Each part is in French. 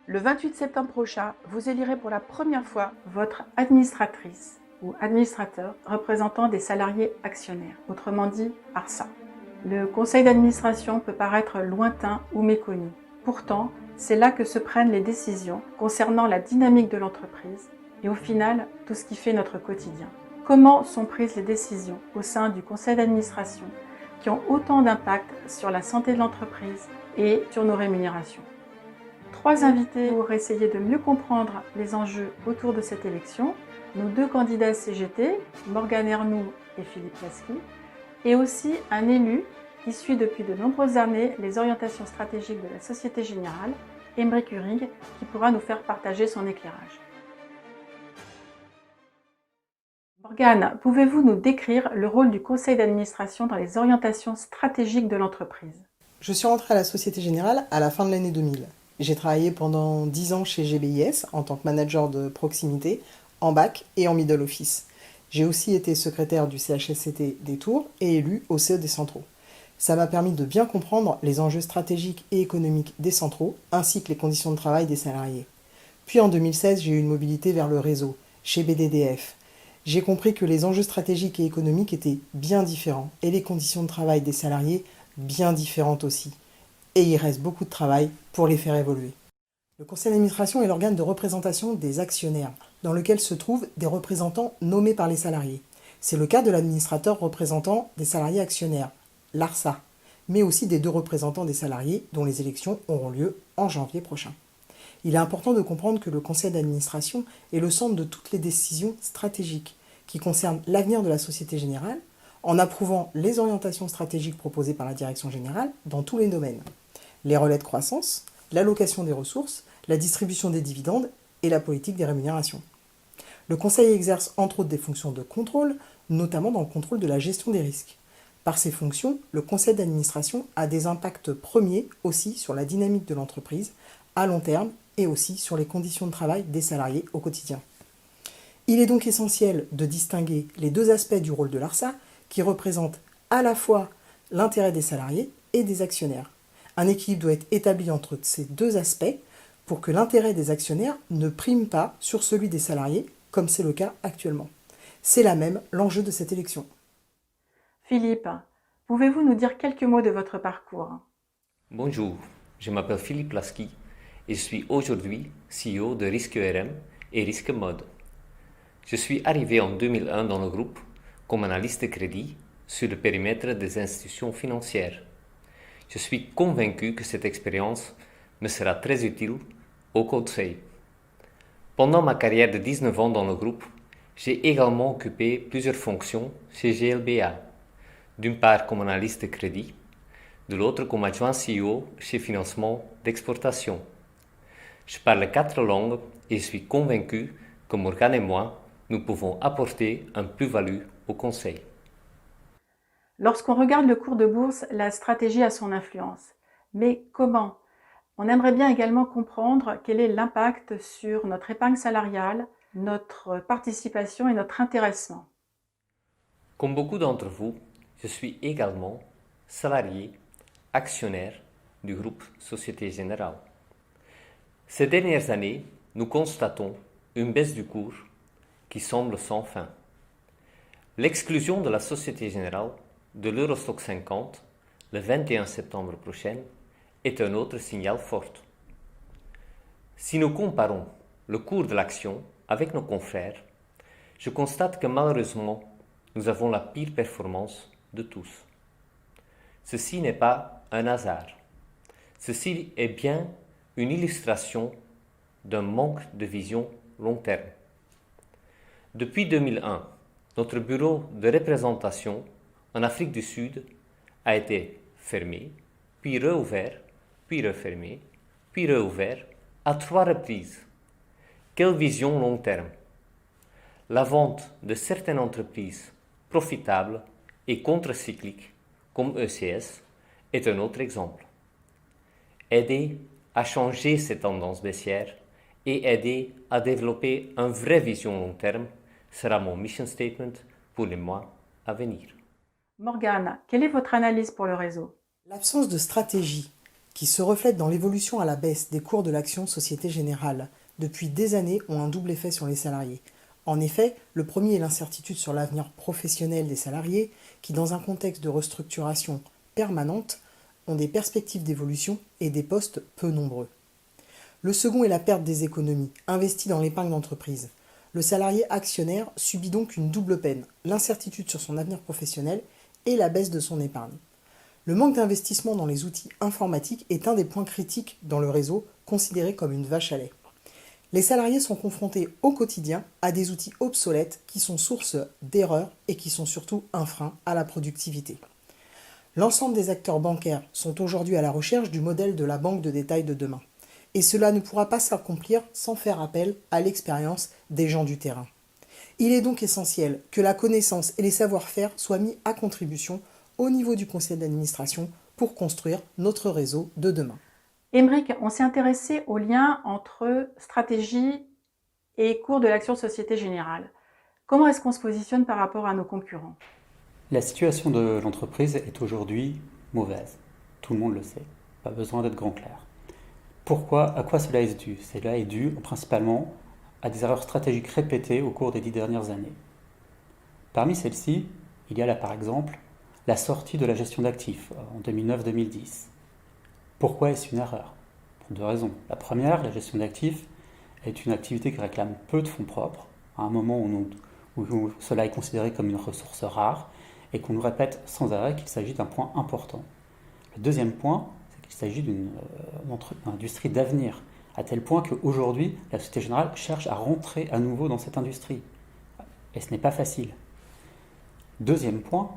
Le 28 septembre prochain, vous élirez pour la première fois votre administratrice ou administrateur représentant des salariés actionnaires, autrement dit ARSA. Le conseil d'administration peut paraître lointain ou méconnu. Pourtant, c'est là que se prennent les décisions concernant la dynamique de l'entreprise et au final, tout ce qui fait notre quotidien. Comment sont prises les décisions au sein du conseil d'administration qui ont autant d'impact sur la santé de l'entreprise et sur nos rémunérations? 3 invités pour essayer de mieux comprendre les enjeux autour de cette élection. Nos 2 candidats CGT, Morgane Ernoult et Philippe Lasky, et aussi un élu qui suit depuis de nombreuses années les orientations stratégiques de la Société Générale, Aymeric Urig, qui pourra nous faire partager son éclairage. Morgane, pouvez-vous nous décrire le rôle du conseil d'administration dans les orientations stratégiques de l'entreprise? Je suis rentrée à la Société Générale à la fin de l'année 2000. J'ai travaillé pendant 10 ans chez GBIS en tant que manager de proximité, en back et en middle office. J'ai aussi été secrétaire du CHSCT des Tours et élu au CE des centraux. Ça m'a permis de bien comprendre les enjeux stratégiques et économiques des centraux, ainsi que les conditions de travail des salariés. Puis en 2016, j'ai eu une mobilité vers le réseau, chez BDDF. J'ai compris que les enjeux stratégiques et économiques étaient bien différents et les conditions de travail des salariés bien différentes aussi. Et il reste beaucoup de travail pour les faire évoluer. Le conseil d'administration est l'organe de représentation des actionnaires, dans lequel se trouvent des représentants nommés par les salariés. C'est le cas de l'administrateur représentant des salariés actionnaires, l'ARSA, mais aussi des 2 représentants des salariés dont les élections auront lieu en janvier prochain. Il est important de comprendre que le conseil d'administration est le centre de toutes les décisions stratégiques qui concernent l'avenir de la Société Générale, en approuvant les orientations stratégiques proposées par la direction générale dans tous les domaines. Les relais de croissance, l'allocation des ressources, la distribution des dividendes et la politique des rémunérations. Le conseil exerce entre autres des fonctions de contrôle, notamment dans le contrôle de la gestion des risques. Par ces fonctions, le conseil d'administration a des impacts premiers aussi sur la dynamique de l'entreprise, à long terme, et aussi sur les conditions de travail des salariés au quotidien. Il est donc essentiel de distinguer les 2 aspects du rôle de l'ARSA, qui représentent à la fois l'intérêt des salariés et des actionnaires. Un équilibre doit être établi entre ces 2 aspects pour que l'intérêt des actionnaires ne prime pas sur celui des salariés, comme c'est le cas actuellement. C'est là même l'enjeu de cette élection. Philippe, pouvez-vous nous dire quelques mots de votre parcours? Bonjour, je m'appelle Philippe Lasky et je suis aujourd'hui CEO de Risque ERM et Risque Mode. Je suis arrivé en 2001 dans le groupe comme analyste de crédit sur le périmètre des institutions financières. Je suis convaincu que cette expérience me sera très utile au conseil. Pendant ma carrière de 19 ans dans le groupe, j'ai également occupé plusieurs fonctions chez GLBA, d'une part comme analyste de crédit, de l'autre comme adjoint CEO chez Financement d'Exportation. Je parle 4 langues et je suis convaincu que Morgane et moi, nous pouvons apporter un plus-value au conseil. Lorsqu'on regarde le cours de bourse, la stratégie a son influence. Mais comment? On aimerait bien également comprendre quel est l'impact sur notre épargne salariale, notre participation et notre intéressement. Comme beaucoup d'entre vous, je suis également salarié, actionnaire du groupe Société Générale. Ces dernières années, nous constatons une baisse du cours qui semble sans fin. L'exclusion de la Société Générale de l'Eurostoxx 50 le 21 septembre prochain est un autre signal fort. Si nous comparons le cours de l'action avec nos confrères, je constate que malheureusement, nous avons la pire performance de tous. Ceci n'est pas un hasard. Ceci est bien une illustration d'un manque de vision long terme. Depuis 2001, notre bureau de représentation en Afrique du Sud a été fermé, puis réouvert, puis refermé, puis réouvert à 3 reprises. Quelle vision long terme? La vente de certaines entreprises profitables et contre-cycliques, comme ECS, est un autre exemple. Aider à changer ces tendances baissières et aider à développer une vraie vision long terme sera mon mission statement pour les mois à venir. Morgane, quelle est votre analyse pour le réseau? L'absence de stratégie qui se reflètent dans l'évolution à la baisse des cours de l'action Société Générale, depuis des années ont un double effet sur les salariés. En effet, le premier est l'incertitude sur l'avenir professionnel des salariés, qui dans un contexte de restructuration permanente, ont des perspectives d'évolution et des postes peu nombreux. Le second est la perte des économies, investies dans l'épargne d'entreprise. Le salarié actionnaire subit donc une double peine, l'incertitude sur son avenir professionnel et la baisse de son épargne. Le manque d'investissement dans les outils informatiques est un des points critiques dans le réseau, considéré comme une vache à lait. Les salariés sont confrontés au quotidien à des outils obsolètes qui sont source d'erreurs et qui sont surtout un frein à la productivité. L'ensemble des acteurs bancaires sont aujourd'hui à la recherche du modèle de la banque de détail de demain. Et cela ne pourra pas s'accomplir sans faire appel à l'expérience des gens du terrain. Il est donc essentiel que la connaissance et les savoir-faire soient mis à contribution au niveau du conseil d'administration pour construire notre réseau de demain. Aymeric, on s'est intéressé au lien entre stratégie et cours de l'action Société Générale. Comment est-ce qu'on se positionne par rapport à nos concurrents ? La situation de l'entreprise est aujourd'hui mauvaise. Tout le monde le sait. Pas besoin d'être grand clair. Pourquoi ? À quoi cela est dû ? Cela est dû principalement à des erreurs stratégiques répétées au cours des 10 dernières années. Parmi celles-ci, il y a là par exemple la sortie de la gestion d'actifs en 2009-2010. Pourquoi est-ce une erreur ? Pour deux raisons. La première, la gestion d'actifs est une activité qui réclame peu de fonds propres, à un moment où cela est considéré comme une ressource rare, et qu'on nous répète sans arrêt qu'il s'agit d'un point important. Le deuxième point, c'est qu'il s'agit d'une industrie d'avenir, à tel point qu'aujourd'hui, la Société Générale cherche à rentrer à nouveau dans cette industrie. Et ce n'est pas facile. Deuxième point,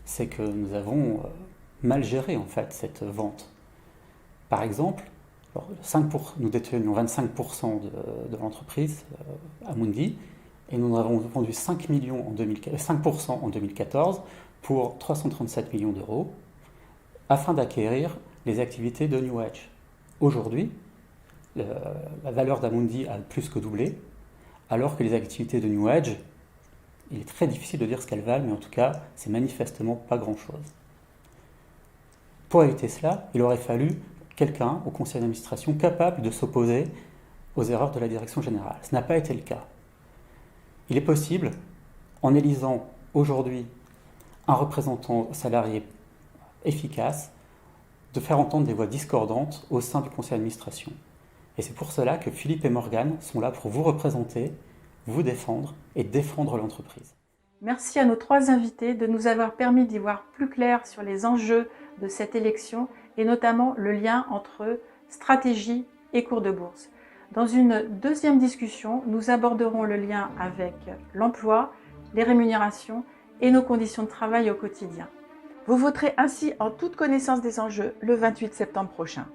c'est que nous avons mal géré en fait cette vente. Par exemple, nous détenions 25% de l'entreprise Amundi, et nous avons vendu 5% en 2014 pour 337 millions d'euros afin d'acquérir les activités de New Edge. Aujourd'hui, la valeur d'Amundi a plus que doublé, alors que les activités de New Edge, il est très difficile de dire ce qu'elles valent, mais en tout cas, c'est manifestement pas grand-chose. Pour éviter cela, il aurait fallu quelqu'un au conseil d'administration capable de s'opposer aux erreurs de la direction générale. Ce n'a pas été le cas. Il est possible, en élisant aujourd'hui un représentant salarié efficace, de faire entendre des voix discordantes au sein du conseil d'administration. Et c'est pour cela que Philippe et Morgane sont là pour vous représenter, vous défendre et défendre l'entreprise. Merci à nos trois invités de nous avoir permis d'y voir plus clair sur les enjeux de cette élection et notamment le lien entre stratégie et cours de bourse. Dans une deuxième discussion, nous aborderons le lien avec l'emploi, les rémunérations et nos conditions de travail au quotidien. Vous voterez ainsi en toute connaissance des enjeux le 28 septembre prochain.